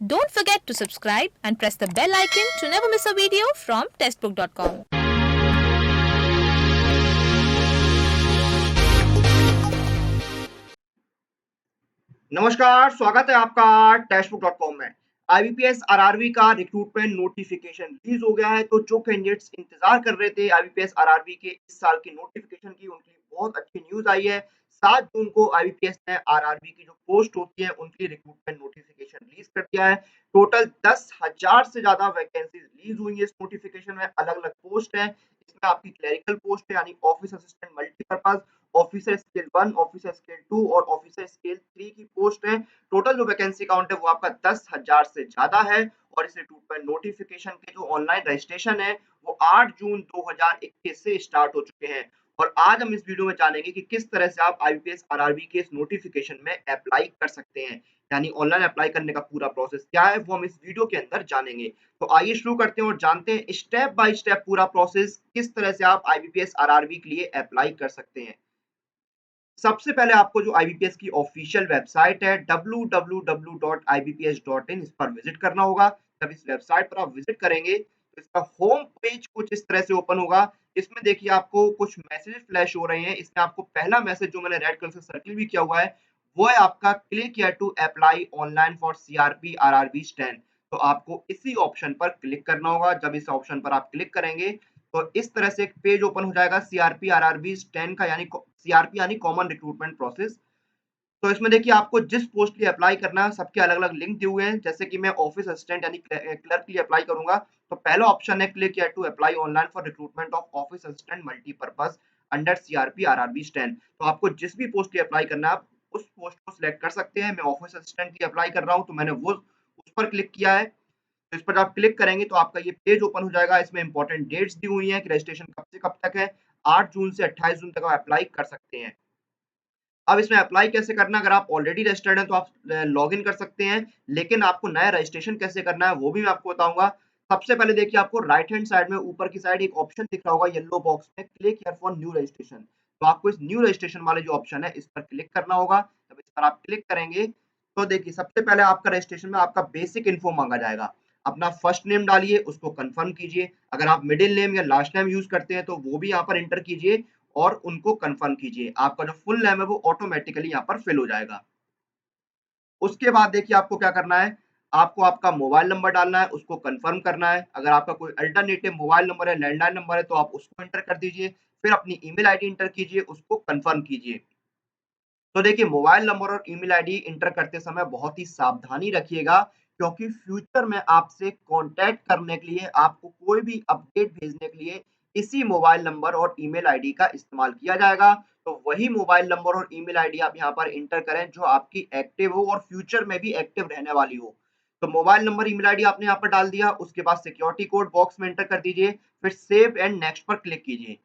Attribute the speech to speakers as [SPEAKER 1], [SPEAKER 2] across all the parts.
[SPEAKER 1] Don't forget to subscribe and press the bell icon to never miss a video from testbook.com.
[SPEAKER 2] नमस्कार, स्वागत है आपका टेस्टबुक.com में। IBPS RRB का रिक्रूटमेंट नोटिफिकेशन रिलीज हो गया है, तो जो कैंडिडेट्स इंतजार कर रहे थे आईबीपीएस आरआरबी के इस साल की नोटिफिकेशन की, उनके लिए बहुत अच्छी न्यूज आई है। 7 जून को आईबीपीएस ने आरआरबी की जो पोस्ट होती है उनकी रिक्रूटमेंट नोटिफिकेशन रिलीज कर दिया है। टोटल 10,000 से ज्यादा वैकेंसीज रिलीज हुई है इस नोटिफिकेशन में। अलग अलग पोस्ट है, इसमें आपकी क्लरिकल पोस्ट है यानी office assistant multipurpose, officer scale 1, officer scale 2 और ऑफिसर स्केल 3 की पोस्ट है। टोटल जो वैकेंसी काउंट है वो आपका 10,000 से ज्यादा है। और इस रिक्रूटमेंट नोटिफिकेशन के जो ऑनलाइन रजिस्ट्रेशन है वो 8 जून 2021 से स्टार्ट हो चुके हैं। और आज हम इस वीडियो में जानेंगे कि किस तरह से आप आईबीपीएस आरआरबी के इस नोटिफिकेशन में अप्लाई कर सकते हैं, यानी ऑनलाइन अप्लाई करने का पूरा प्रोसेस क्या है वो हम इस वीडियो के अंदर जानेंगे। तो आइए शुरू करते हैं और जानते हैं स्टेप बाय स्टेप पूरा प्रोसेस किस तरह से आप आईबीपीएस आरआरबी के लिए अप्लाई कर सकते हैं। सबसे पहले आपको जो आईबीपीएस की ऑफिशियल वेबसाइट है www.ibps.in, इस पर विजिट करना होगा। जब इस वेबसाइट पर आप विजिट करेंगे तो इसका होम पेज कुछ इस तरह से ओपन होगा। इसमें देखिए आपको कुछ मैसेज फ्लैश हो रहे हैं। इसमें आपको पहला मैसेज जो मैंने रेड कलर से सर्किल भी किया हुआ है वो है आपका click here to apply online for CRP RRB stand. तो आपको इसी ऑप्शन पर क्लिक करना होगा। जब इस ऑप्शन पर आप क्लिक करेंगे तो इस तरह से एक पेज ओपन हो जाएगा सीआरपी आरआरबी 10 का, यानी सीआरपी यानी कॉमन रिक्रूटमेंट प्रोसेस। तो इसमें देखिए आपको जिस पोस्ट के लिए अप्लाई करना है सबके अलग-अलग लिंक दिए हुए हैं। जैसे कि मैं ऑफिस असिस्टेंट यानी क्लर्क के लिए अप्लाई करूंगा, तो पहला ऑप्शन है click here to apply online for recruitment of office assistant multipurpose under CRP RRB 10। तो आपको जिस भी पोस्ट के लिए अप्लाई करना है आप उस पोस्ट को सिलेक्ट कर सकते हैं। मैं ऑफिस असिस्टेंट के लिए अप्लाई कर रहा हूं तो मैंने वो उस पर क्लिक किया है। तो इस पर आप क्लिक करेंगे तो आपका ये पेज ओपन हो जाएगा। इसमें इंपॉर्टेंट डेट्स दी हुई हैं कि रजिस्ट्रेशन कब से कब तक है। 8 जून से 28 जून तक आप अप्लाई कर सकते हैं। अब इसमें अप्लाई कैसे करना है, अगर आप ऑलरेडी रजिस्टर्ड हैं तो आप लॉगिन कर सकते हैं, लेकिन आपको नया रजिस्ट्रेशन कैसे करना है वो भी मैं आपको बताऊंगा। सबसे पहले देखिए आपको राइट हैंड साइड में ऊपर की साइड एक ऑप्शन दिख रहा होगा येलो बॉक्स में, click here for new registration. तो आपको इस न्यू रजिस्ट्रेशन वाले जो ऑप्शन है इस पर क्लिक करना होगा। जब इस पर आप क्लिक करेंगे तो देखिए सबसे पहले आपका रजिस्ट्रेशन में आपका बेसिक इन्फो मांगा जाएगा। अपना फर्स्ट नेम डालिए, उसको कंफर्म कीजिए। अगर आप मिडिल नेम या लास्ट नेम यूज करते हैं तो वो भी यहाँ पर एंटर कीजिए और उनको कंफर्म कीजिए। आपका जो फुल नेम है वो ऑटोमेटिकली यहाँ पर फिल हो जाएगा। उसके बाद देखिए आपको क्या करना है, आपको आपका मोबाइल नंबर डालना है, उसको कंफर्म करना है। अगर आपका कोई अल्टरनेटिव मोबाइल नंबर है, लैंडलाइन नंबर है तो आप उसको एंटर कर दीजिए। फिर अपनी ईमेल आईडी एंटर कीजिए, उसको कंफर्म कीजिए। तो देखिए मोबाइल नंबर और ईमेल आईडी इंटर करते समय बहुत ही सावधानी रखिएगा, क्योंकि फ्यूचर में आपसे कांटेक्ट करने के लिए, आपको कोई भी अपडेट भेजने के लिए इसी मोबाइल नंबर और ईमेल आईडी का इस्तेमाल किया जाएगा। तो वही मोबाइल नंबर और ईमेल आईडी आप यहाँ पर इंटर करें जो आपकी एक्टिव हो और फ्यूचर में भी एक्टिव रहने वाली हो। तो मोबाइल नंबर ईमेल आईडी आपने यहाँ पर डाल दिया, उसके बाद सिक्योरिटी कोड बॉक्स में एंटर कर दीजिए। फिर सेव एंड नेक्स्ट पर क्लिक कीजिए।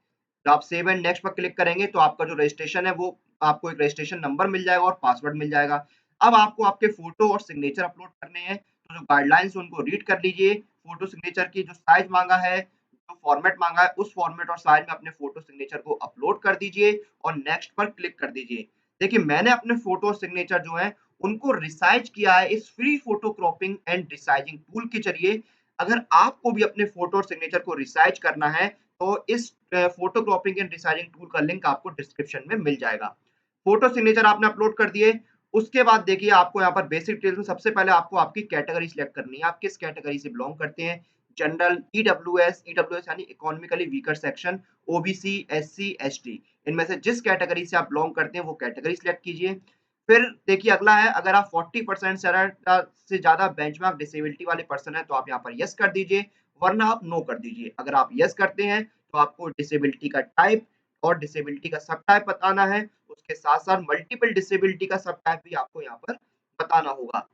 [SPEAKER 2] जब आप सेव एंड नेक्स्ट पर क्लिक करेंगे तो आपका जो रजिस्ट्रेशन है वो, आपको एक रजिस्ट्रेशन नंबर मिल जाएगा और पासवर्ड मिल जाएगा। अब आपको आपके फोटो और सिग्नेचर अपलोड करने हैं, तो जो गाइडलाइंस है उनको रीड कर लीजिए। फोटो सिग्नेचर की जो साइज मांगा है, जो फॉर्मेट मांगा है, उस फॉर्मेट और साइज में अपने फोटो सिग्नेचर को अपलोड कर दीजिए और नेक्स्ट पर क्लिक कर दीजिए। देखिए मैंने अपने फोटो और सिग्नेचर जो है उनको रिसाइज किया है इस free photo cropping and resizing tool के जरिए। अगर आपको भी अपने फोटो और सिग्नेचर को रिसाइज करना है तो इस photo cropping and resizing tool का लिंक आपको डिस्क्रिप्शन में मिल जाएगा। फोटो सिग्नेचर आपने अपलोड कर दिए। उसके बाद देखिए आपको यहाँ पर बेसिक डिटेल्स में सबसे पहले आपको आपकी कैटेगरी सिलेक्ट करनी है। आप किस कैटेगरी से बिलोंग करते हैं, जनरल, ईडब्ल्यूएस, ईडब्ल्यूएस यानी economically weaker section, OBC, SC, ST, इनमें से जिस कैटेगरी से आप बिलोंग करते हैं वो कैटेगरी सिलेक्ट कीजिए। फिर देखिए अगला है, अगर आप 40% से ज्यादा बेंचमार्क डिसेबिलिटी वाले पर्सन है तो आप यहाँ पर यस कर दीजिए, वरना आप नो कर दीजिए। अगर आप यस करते हैं तो आपको डिसेबिलिटी का टाइप और डिसेबिलिटी का सब टाइप बताना है। उसके साथ-साथ मल्टीपल डिसेबिलिटी का सब टाइप भी आपको यहाँ पर बताना होगा।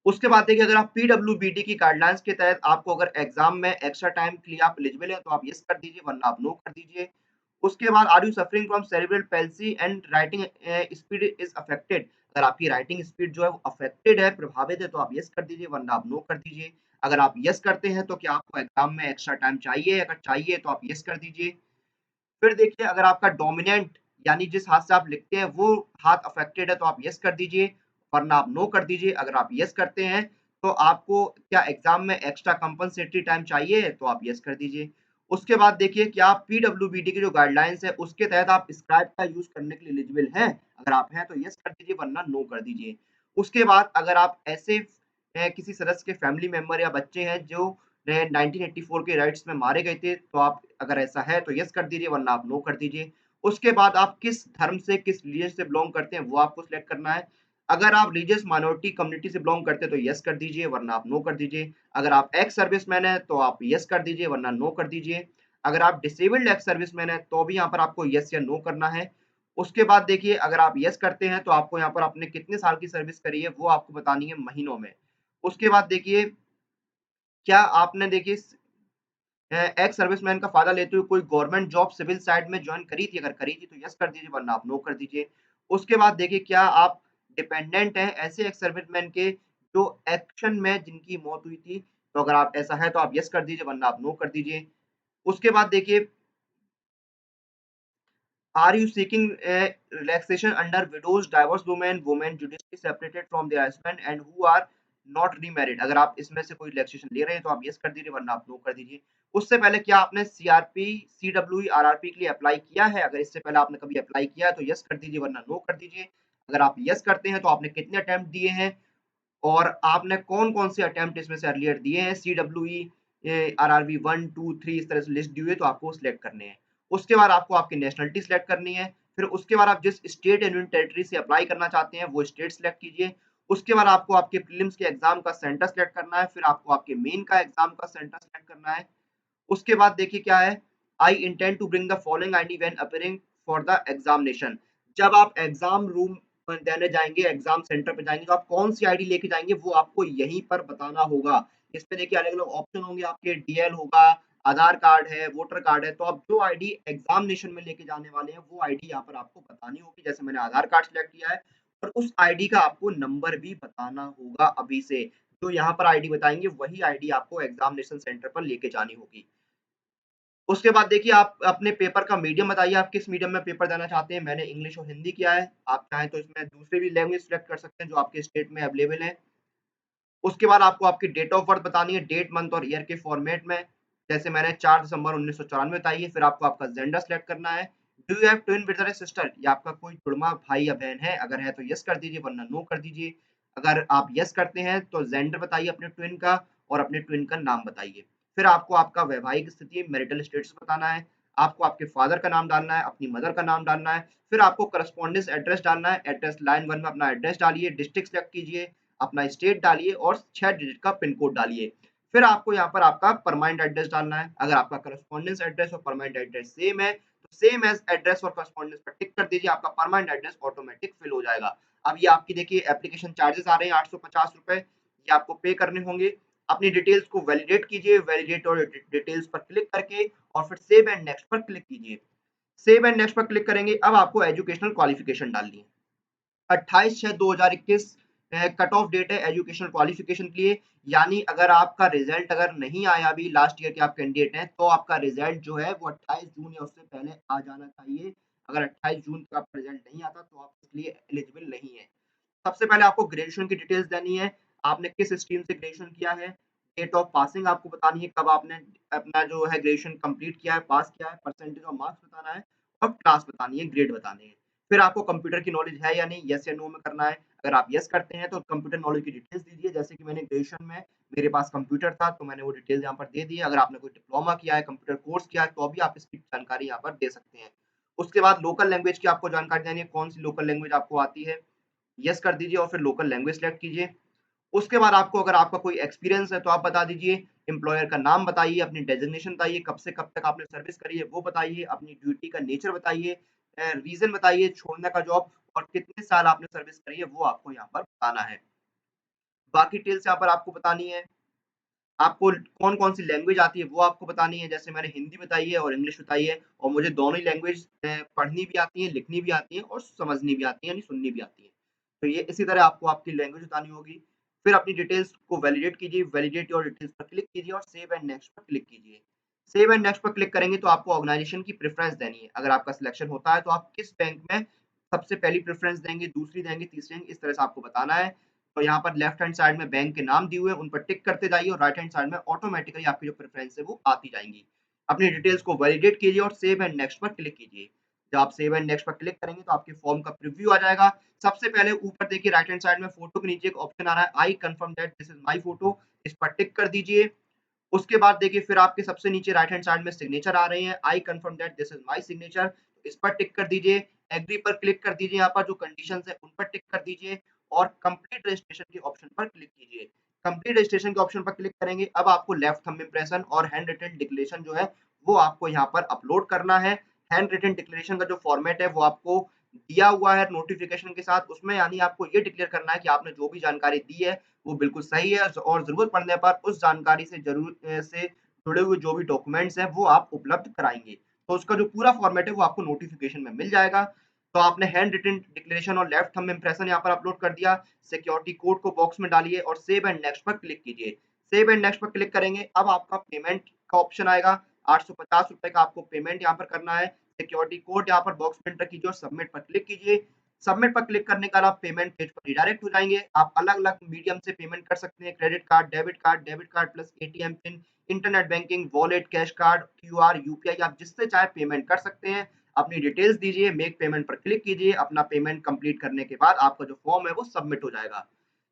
[SPEAKER 2] उसके बाद देखिए अगर आप पीडब्ल्यूबीडी की गाइडलाइंस के तहत आपको अगर एग्जाम में एक्स्ट्रा टाइम के लिए आप एलिजिबल हैं तो आप यस कर दीजिए, वरना आप नो कर दीजिए। उसके बाद are you suffering from cerebral palsy and writing speed is affected, अगर आपकी राइटिंग स्पीड जो है वो अफेक्टेड है, प्रभावित है तो आप यस कर दीजिए, वरना आप नो कर दीजिए। अगर आप यस करते हैं तो क्या आपको एग्जाम में एक्स्ट्रा टाइम चाहिए, अगर चाहिए तो आप यस कर दीजिए। फिर देखिए अगर आपका डोमिनेंट यानी जिस हाथ से आप लिखते हैं वो हाथ अफेक्टेड है तो आप यस कर दीजिए, वरना आप नो कर दीजिए। अगर आप यस करते हैं तो आपको क्या एग्ज़ाम में एक्स्ट्रा कंपल्सेटरी टाइम चाहिए? तो आप येस कर दीजिए। उसके बाद देखिए क्या आप पीडब्ल्यूबीडी की जो गाइडलाइंस है उसके तहत आप स्क्राइब का यूज़ करने के लिए एलिजिबल हैं? अगर आप हैं तो येस कर दीजिए वरना नो कर दीजिए। उसके बाद अगर आप ऐसे किसी सदस्य के फैमिली मेंबर या बच्चे हैं जो 1984 के राइट्स में मारे गए थे, तो आप अगर ऐसा है तो येस कर दीजिए वरना आप नो कर दीजिए। उसके बाद आप किस धर्म से, किस रिलीजन से बिलॉन्ग करते हैं वो आपको सिलेक्ट करना है। अगर आप रिलीजियस माइनॉरिटी कम्युनिटी से बिलॉन्ग करते हैं तो येस कर दीजिए वरना आप नो कर दीजिए। अगर आप एक्स सर्विसमैन हैं तो आप येस कर दीजिए वरना नो कर दीजिए। अगर आप डिसेबल्ड एक्स सर्विसमैन हैं तो भी यहाँ पर आपको येस या नो करना है। उसके बाद देखिए अगर आप येस करते हैं तो आपको यहाँ पर आपने कितने साल की सर्विस करी है वो आपको बतानी है महीनों में। उसके बाद देखिए क्या आपने देखिए एक्स सर्विसमैन का फ़ायदा लेते हुए कोई गवर्नमेंट जॉब सिविल साइड में जॉइन करी थी? अगर करी थी तो येस कर दीजिए वरना आप नो कर दीजिए। उसके बाद देखिए क्या आप डिपेंडेंट हैं ऐसे एक्स सर्विसमैन के जो एक्शन में जिनकी मौत हुई थी? तो अगर आप ऐसा है तो आप येस कर दीजिए वरना आप नो कर दीजिए। उसके बाद देखिए Are you seeking a relaxation under widows, divorced women, women judicially separated from their husband and who are not remarried? अगर आप इसमें से कोई रिलैक्सेशन ले रहे हैं तो आप येस कर दीजिए वरना आप नो कर दीजिए। उससे पहले क्या आपने सीआरपी, सीडब्ल्यूई, आरआरपी के लिए अप्लाई किया है? अगर इससे पहले आपने कभी अप्लाई किया है तो येस कर दीजिए वरना नो कर दीजिए। अगर आप येस करते हैं तो आपने कितने अटेम्प्ट दिए हैं और आपने कौन-कौन से अटेम्प्ट इसमें से अर्लियर दिए हैं, सीडब्ल्यूई, आरआरबी 1, 2, 3 इस तरह से लिस्ट दी हुई है तो आपको सिलेक्ट करने हैं। उसके बाद आपको आपकी नेशनैलिटी सिलेक्ट करनी है, फिर उसके बाद आप जिस स्टेट यूनियन टेरिटरी से अप्लाई करना चाहते हैं वो स्टेट सिलेक्ट कीजिए। उसके बाद आपको आपके प्रीलिम्स के एग्ज़ाम का सेंटर सिलेक्ट करना है, फिर आपको आपके मेन का एग्ज़ाम का सेंटर सिलेक्ट करना है। उसके बाद देखिए क्या है, I intend to bring the following ID when appearing for the examination. जब आप एग्जाम रूम देने जाएँगे, एग्जाम सेंटर पे जाएँगे, तो आप कौन-सी आईडी लेके जाएँगे वो आपको यहीं पर बताना होगा। इसमें देखिए अलग-अलग ऑप्शन होंगे आपके डीएल होगा, आधार कार्ड है, वोटर कार्ड है, तो आप जो आईडी एग्जामिनेशन में लेके जाने वाले हैं, वो आईडी यहाँ पर आपको बतानी होगी। जैसे मैंने आधार कार्ड सेलेक्ट किया है और उस आईडी का आपको नंबर भी बताना होगा अभी से। जो यहाँ पर आईडी बताएँगे, वही आईडी आपको एग्जामिनेशन सेंटर पर लेके जानी होगी। उसके बाद देखिए आप अपने पेपर का मीडियम बताइए, आप किस मीडियम में पेपर देना चाहते हैं? मैंने इंग्लिश और हिंदी किया है। आप चाहें तो इसमें दूसरी भी लैंग्वेज सिलेक्ट कर सकते हैं जो आपके स्टेट में अवेलेबल है। उसके बाद आपको आपकी डेट ऑफ बर्थ बतानी है, डेट, मंथ और ईयर के फॉर्मेट में। जैसे मैंने 4 दिसंबर 1994 बताई है, फिर आपको आपका जेंडर सिलेक्ट करना है। Do you have twin brother and sister? या आपका कोई जुड़वा भाई या बहन है? अगर है तो येस कर दीजिए वरना नो कर दीजिए। अगर आप येस करते हैं तो जेंडर बताइए अपने ट्विन का और अपने ट्विन का नाम बताइए। फिर आपको आपका वैवाहिक स्थिति, मैरिटल स्टेटस बताना है। आपको आपके फादर का नाम डालना है, अपनी मदर का नाम डालना है। फिर आपको करस्पॉन्डेंस एड्रेस डालना है। एड्रेस लाइन 1 में अपना एड्रेस डालिए, डिस्ट्रिक्ट सेलेक्ट कीजिए, अपना स्टेट डालिए और 6 डिजिट का पिन कोड डालिए। फिर आपको यहाँ पर आपका परमानेंट एड्रेस डालना है। अगर आपका करस्पॉन्डेंस एड्रेस और परमानेंट एड्रेस सेम है, तो सेम एज़ एड्रेस और करस्पॉन्डेंस पर टिक कर दीजिए, आपका परमानेंट एड्रेस ऑटोमैटिक फिल हो जाएगा। अब ये आपकी देखिए एप्लीकेशन चार्जेज़ आ रहे हैं ₹850, ये आपको पे करने होंगे। अपनी डिटेल्स को वैलिडेट कीजिए, वैलिडेट और डिटेल्स पर क्लिक करके और फिर सेव एंड नेक्स्ट पर क्लिक कीजिए। सेव एंड नेक्स्ट पर क्लिक करेंगे, अब आपको एजुकेशनल क्वालिफिकेशन डालनी है। 28/6/2021 कट ऑफ डेट है एजुकेशनल क्वालिफिकेशन के लिए। यानी अगर आपका रिजल्ट अगर नहीं आया अभी, लास्ट ईयर के आप कैंडिडेट हैं, तो आपका रिजल्ट जो है वो 28 जून या उससे पहले आ जाना चाहिए। अगर 28 जून तक आपका रिजल्ट नहीं आता तो आप इसके लिए एलिजिबल नहीं है। सबसे पहले आपको ग्रेजुएशन की डिटेल्स देनी है। आपने किस स्ट्रीम से ग्रेजुएशन किया है, डेट ऑफ पासिंग आपको बतानी है, कब आपने अपना जो है ग्रेजुएशन कंप्लीट किया है, पास किया है, परसेंटेज और मार्क्स बताना है और क्लास बतानी है, ग्रेड बताने हैं। फिर आपको कंप्यूटर की नॉलेज है या नहीं, येस या नो में करना है। अगर आप येस करते हैं तो कंप्यूटर नॉलेज की डिटेल्स दीजिए, जैसे कि मैंने ग्रेजुएशन में मेरे पास कंप्यूटर था तो मैंने वो डिटेल्स यहाँ पर दे दी है। अगर आपने कोई डिप्लोमा किया है, कंप्यूटर कोर्स किया है, तो भी आप इसकी जानकारी यहाँ पर दे सकते हैं। उसके बाद लोकल लैंग्वेज की आपको जानकारी देनी है, कौन-सी लोकल लैंग्वेज आपको आती है, येस कर दीजिए और फिर लोकल लैंग्वेज सेलेक्ट कीजिए। उसके बाद आपको अगर आपका कोई एक्सपीरियंस है तो आप बता दीजिए, एम्प्लॉयर का नाम बताइए, अपनी डेजिग्नेशन बताइए, कब से कब तक आपने सर्विस करी है वो बताइए, अपनी ड्यूटी का नेचर बताइए, रीज़न बताइए छोड़ने का जॉब और कितने साल आपने सर्विस करी है वो आपको यहाँ पर बताना है। बाकी डिटेल्स यहाँ पर आपको बतानी है। आपको कौन-कौन सी लैंग्वेज आती है वो आपको बतानी है, जैसे मैंने हिंदी बताई है और इंग्लिश बताई है और मुझे दोनों ही लैंग्वेज पढ़नी भी आती है, लिखनी भी आती है और समझनी भी आती है यानी सुननी भी आती है। तो ये इसी तरह आपको आपकी लैंग्वेज बतानी होगी। फिर अपनी डिटेल्स को वैलिडेट कीजिए, वैलिडेट योर डिटेल्स पर क्लिक कीजिए और सेव एंड नेक्स्ट पर क्लिक कीजिए। सेव एंड नेक्स्ट पर क्लिक करेंगे तो आपको ऑर्गनाइजेशन की प्रेफ़रेंस देनी है। अगर आपका सिलेक्शन होता है तो आप किस बैंक में सबसे पहली प्रेफ़रेंस देंगे, दूसरी देंगे, तीसरी देंगे, इस तरह से आपको बताना है। तो यहाँ पर लेफ्ट हैंड साइड में बैंक के नाम दिए हुए हैं, उन पर टिक करते जाइए और राइट हैंड साइड में ऑटोमेटिकली आपकी जो प्रेफ़रेंस है वो आती जाएँगी। अपनी डिटेल्स को वैलिडेट कीजिए और सेव एंड नेक्स्ट पर क्लिक कीजिए। जब आप सेव एंड नेक्स्ट पर क्लिक करेंगे तो आपके फॉर्म का प्रीव्यू आ जाएगा। सबसे पहले ऊपर देखिए राइट हैंड साइड में फ़ोटो के नीचे एक ऑप्शन आ रहा है, I confirm that this is my photo, इस पर टिक कर दीजिए। उसके बाद देखिए फिर आपके सबसे नीचे राइट हैंड साइड में सिग्नेचर आ रहे हैं, I confirm that this is my signature, इस पर टिक कर दीजिए। एग्री पर क्लिक कर दीजिए, यहाँ पर जो कंडीशंस हैं उन पर टिक कर दीजिए और कंप्लीट रजिस्ट्रेशन के ऑप्शन पर क्लिक कीजिए। कंप्लीट रजिस्ट्रेशन के ऑप्शन पर क्लिक करेंगे, अब आपको लेफ्ट थंब इम्प्रेशन और हैंड रिटन डिक्लेरेशन जो है वो आपको यहाँ पर अपलोड करना है। हैंड रिटन डिक्लेरेशन का जो फॉर्मेट है वो आपको दिया हुआ है नोटिफिकेशन के साथ, उसमें यानी आपको ये डिक्लेयर करना है कि आपने जो भी जानकारी दी है वो बिल्कुल सही है और ज़रूरत पड़ने पर उस जानकारी से से जुड़े हुए जो भी डॉक्यूमेंट्स हैं वो आप उपलब्ध कराएँगे। तो उसका जो पूरा फॉर्मेट है वो आपको नोटिफिकेशन में मिल जाएगा। तो आपने हैंड रिटन डिक्लेरेशन और लेफ्ट थंब इम्प्रेशन यहाँ पर अपलोड कर दिया। सिक्योरिटी कोड को बॉक्स में डालिए और सेव एंड नेक्स्ट पर क्लिक कीजिए। सेव एंड नेक्स्ट पर क्लिक करेंगे, अब आपका पेमेंट का ऑप्शन आएगा। ₹850 का आपको पेमेंट यहाँ पर करना है। सिक्योरिटी कोड यहाँ पर बॉक्स में एंटर कीजिए और सबमिट पर क्लिक कीजिए। सबमिट पर क्लिक करने के बाद आप पेमेंट पेज पर रिडायरेक्ट हो जाएँगे। आप अलग-अलग मीडियम से पेमेंट कर सकते हैं, credit card, debit card plus ATM pin, internet banking, wallet, cash card, QR, UPI आप जिससे चाहे पेमेंट कर सकते हैं। अपनी डिटेल्स दीजिए, मेक पेमेंट पर क्लिक कीजिए, अपना पेमेंट कंप्लीट करने के बाद आपका जो फॉर्म है वो सबमिट हो जाएगा।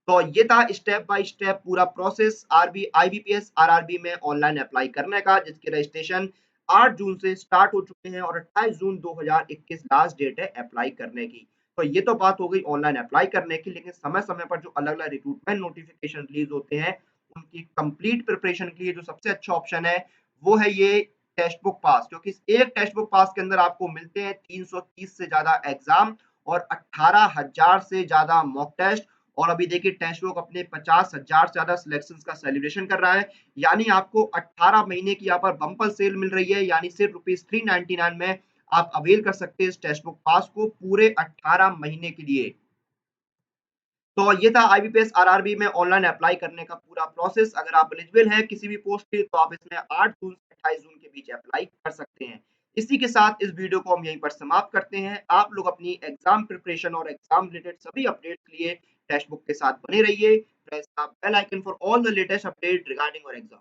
[SPEAKER 2] तो ये था स्टेप बाय स्टेप पूरा प्रोसेस आईबीपीएस आरआरबी में ऑनलाइन अप्लाई करने का, जिसकी रजिस्ट्रेशन 8 जून से स्टार्ट हो चुके हैं और 28 जून 2021 लास्ट डेट है अप्लाई करने की। तो ये तो बात हो गई ऑनलाइन अप्लाई करने की, लेकिन समय-समय पर जो अलग-अलग रिक्रूटमेंट नोटिफिकेशन रिलीज़ होते हैं, उनकी कंप्लीट प्रिपरेशन के लिए जो सबसे अच्छा ऑप्शन है, वो है ये टेक्स्ट बुक पास, क्योंकि इस एक टेक्स्ट बुक पास के अंदर आपको मिलते हैं 330 से ज़्यादा एग्ज़ाम और 18,000 से ज़्यादा मॉक टेस्ट और अभी देखिए टेस्ट बुक अपने 50,000 से ज़्यादा सिलेक्शंस का सेलिब्रेशन कर रहा है। यानी आपको 18 महीने की यहाँ पर बम्पर सेल मिल रही है, यानी सिर्फ रुपीज़ 399 में आप अवेल कर सकते हैं इस टेक्स्ट बुक पास को पूरे 18 महीने के लिए। तो ये था आईबीपीएस आरआरबी में ऑनलाइन अप्लाई करने का पूरा प्रोसेस। अगर आप एलिजिबल हैं किसी भी पोस्ट के तो आप इसमें 8 जून से 28 जून के बीच अप्लाई कर सकते हैं। इसी के साथ इस वीडियो को हम यहीं पर समाप्त करते हैं। आप लोग अपनी एग्जाम प्रिपरेशन और एग्जाम रिलेटेड सभी अपडेट्स के लिए टेक्स्ट बुक के साथ बने रहिए। Press the bell icon for all the latest update regarding your exam.